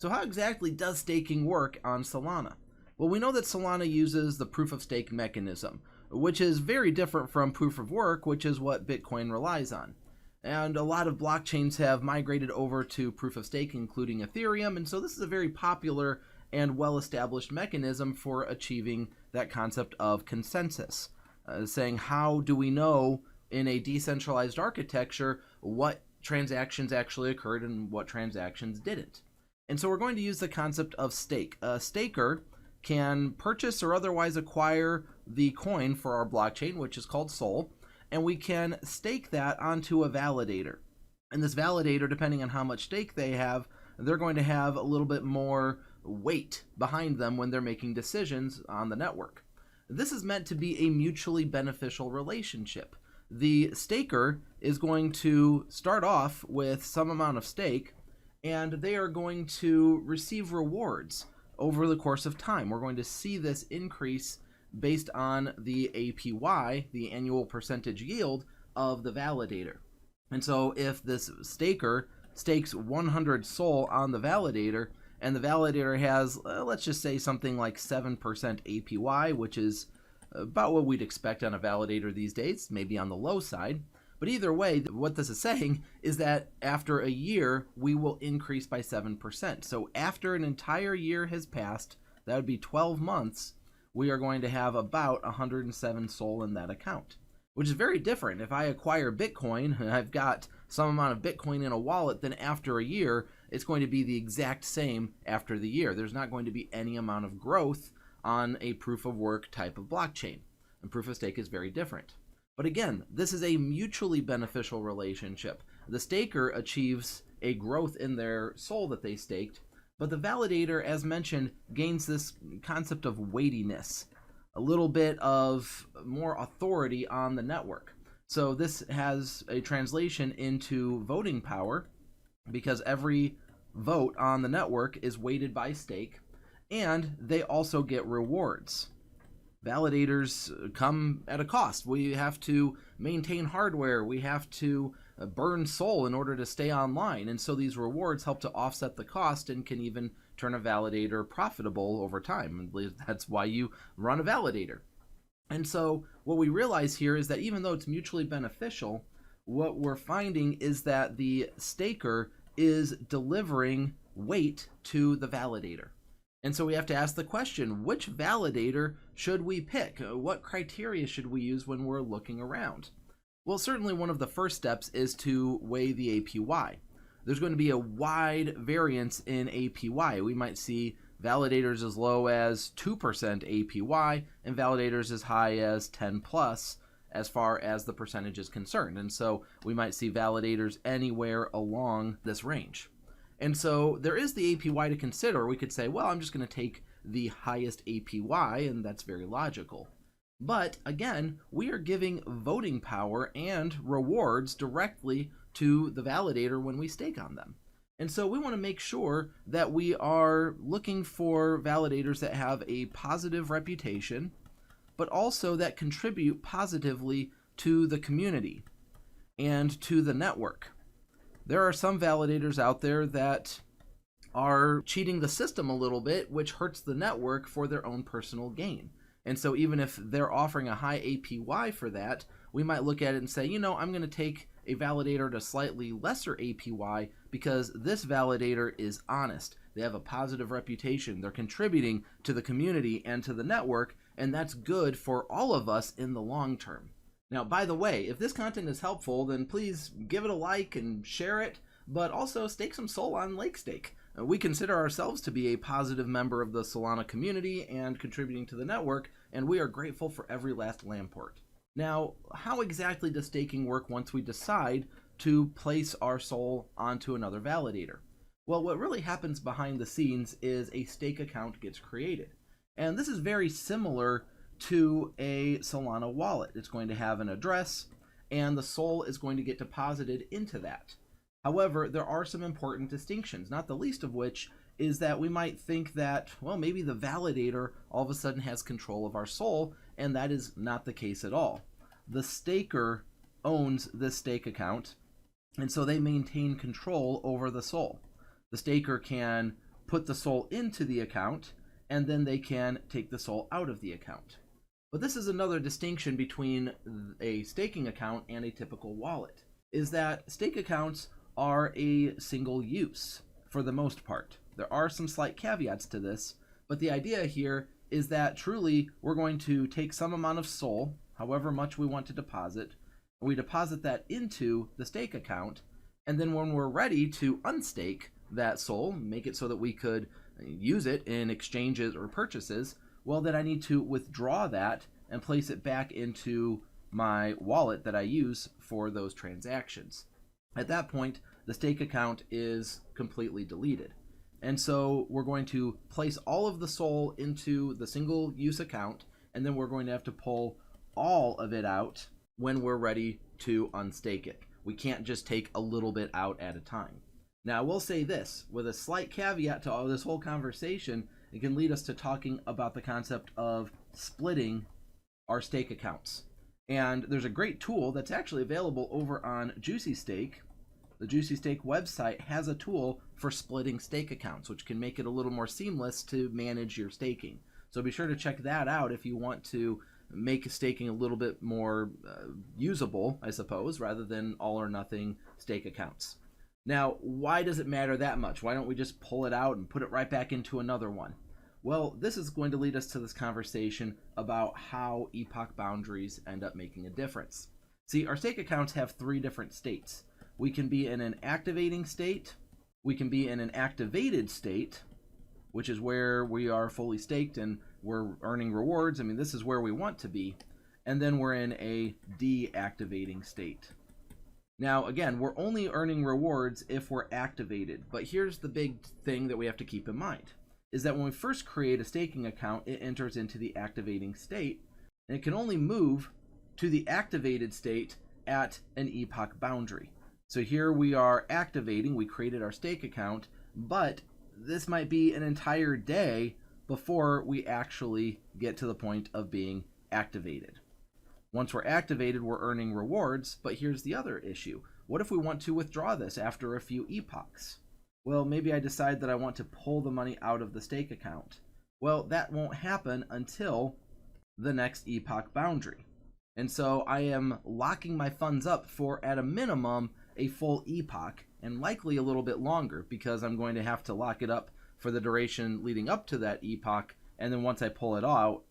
So how exactly does staking work on Solana? Well, we know that Solana uses the proof of stake mechanism, which is very different from proof of work, which is what Bitcoin relies on. And a lot of blockchains have migrated over to proof of stake, including Ethereum, and so this is a very popular and well-established mechanism for achieving that concept of consensus, saying how do we know in a decentralized architecture what transactions actually occurred and what transactions didn't. And so we're going to use the concept of stake. A staker can purchase or otherwise acquire the coin for our blockchain, which is called SOL, and we can stake that onto a validator. And this validator, depending on how much stake they have, they're going to have a little bit more weight behind them when they're making decisions on the network. This is meant to be a mutually beneficial relationship. The staker is going to start off with some amount of stake, and they are going to receive rewards over the course of time. We're going to see this increase based on the APY, the annual percentage yield of the validator. And so if this staker stakes 100 SOL on the validator, and the validator has, let's just say something like 7% APY, which is about what we'd expect on a validator these days, maybe on the low side. But either way, what this is saying is that after a year, we will increase by 7%. So after an entire year has passed, that would be 12 months, we are going to have about 107 SOL in that account, which is very different. If I acquire Bitcoin and I've got some amount of Bitcoin in a wallet, then after a year, it's going to be the exact same after the year. There's not going to be any amount of growth on a proof of work type of blockchain. And proof of stake is very different. But again, this is a mutually beneficial relationship. The staker achieves a growth in their SOL that they staked, but the validator, as mentioned, gains this concept of weightiness, a little bit of more authority on the network. So this has a translation into voting power, because every vote on the network is weighted by stake, and they also get rewards. Validators come at a cost. We have to maintain hardware. We have to burn SOL in order to stay online. And so these rewards help to offset the cost and can even turn a validator profitable over time. And that's why you run a validator. And so what we realize here is that even though it's mutually beneficial, what we're finding is that the staker is delivering weight to the validator. And so we have to ask the question, which validator should we pick? What criteria should we use when we're looking around? Well, certainly one of the first steps is to weigh the APY. There's going to be a wide variance in APY. We might see validators as low as 2% APY and validators as high as 10 plus as far as the percentage is concerned. And so we might see validators anywhere along this range. And so there is the APY to consider. We could say, well, I'm just going to take the highest APY, and that's very logical. But again, we are giving voting power and rewards directly to the validator when we stake on them. And so we want to make sure that we are looking for validators that have a positive reputation, but also that contribute positively to the community and to the network. There are some validators out there that are cheating the system a little bit, which hurts the network for their own personal gain. And so even if they're offering a high APY for that, we might look at it and say, you know, I'm going to take a validator at a slightly lesser APY because this validator is honest. They have a positive reputation. They're contributing to the community and to the network, and that's good for all of us in the long term. Now, by the way, if this content is helpful, then please give it a like and share it, but also stake some SOL on LakeStake. We consider ourselves to be a positive member of the Solana community and contributing to the network, and we are grateful for every last Lamport. Now, how exactly does staking work once we decide to place our SOL onto another validator? Well, what really happens behind the scenes is a stake account gets created. And this is very similar to a Solana wallet. It's going to have an address, and the SOL is going to get deposited into that. However, there are some important distinctions, not the least of which is that we might think that, well, maybe the validator all of a sudden has control of our SOL, and that is not the case at all. The staker owns this stake account, and so they maintain control over the SOL. The staker can put the SOL into the account, and then they can take the SOL out of the account. But this is another distinction between a staking account and a typical wallet, is that stake accounts are a single use for the most part. There are some slight caveats to this, but the idea here is that truly we're going to take some amount of SOL, however much we want to deposit, and we deposit that into the stake account, and then when we're ready to unstake that SOL, make it so that we could use it in exchanges or purchases, well, then I need to withdraw that and place it back into my wallet that I use for those transactions. At that point, the stake account is completely deleted. And so we're going to place all of the SOL into the single use account, and then we're going to have to pull all of it out when we're ready to unstake it. We can't just take a little bit out at a time. Now, I will say this, with a slight caveat to all this whole conversation, it can lead us to talking about the concept of splitting our stake accounts. And there's a great tool that's actually available over on Juicy Stake. The Juicy Stake website has a tool for splitting stake accounts, which can make it a little more seamless to manage your staking. So be sure to check that out if you want to make staking a little bit more usable, I suppose, rather than all or nothing stake accounts. Now, why does it matter that much? Why don't we just pull it out and put it right back into another one? Well, this is going to lead us to this conversation about how epoch boundaries end up making a difference. See, our stake accounts have three different states. We can be in an activating state, we can be in an activated state, which is where we are fully staked and we're earning rewards. I mean, this is where we want to be. And then we're in a deactivating state. Now, again, we're only earning rewards if we're activated. But here's the big thing that we have to keep in mind, is that when we first create a staking account, it enters into the activating state, and it can only move to the activated state at an epoch boundary. So here we are activating, we created our stake account, but this might be an entire day before we actually get to the point of being activated. Once we're activated, we're earning rewards, but here's the other issue. What if we want to withdraw this after a few epochs? Well, maybe I decide that I want to pull the money out of the stake account. Well, that won't happen until the next epoch boundary. And so I am locking my funds up for, at a minimum, a full epoch, and likely a little bit longer, because I'm going to have to lock it up for the duration leading up to that epoch, and then once I pull it out,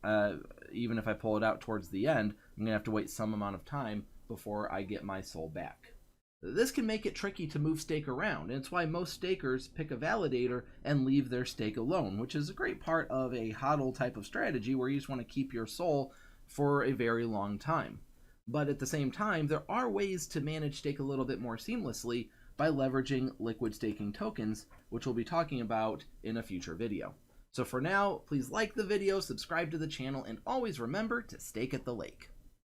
even if I pull it out towards the end, I'm going to have to wait some amount of time before I get my SOL back. This can make it tricky to move stake around, and it's why most stakers pick a validator and leave their stake alone, which is a great part of a HODL type of strategy where you just want to keep your SOL for a very long time. But at the same time, there are ways to manage stake a little bit more seamlessly by leveraging liquid staking tokens, which we'll be talking about in a future video. So for now, please like the video, subscribe to the channel, and always remember to stake at the lake.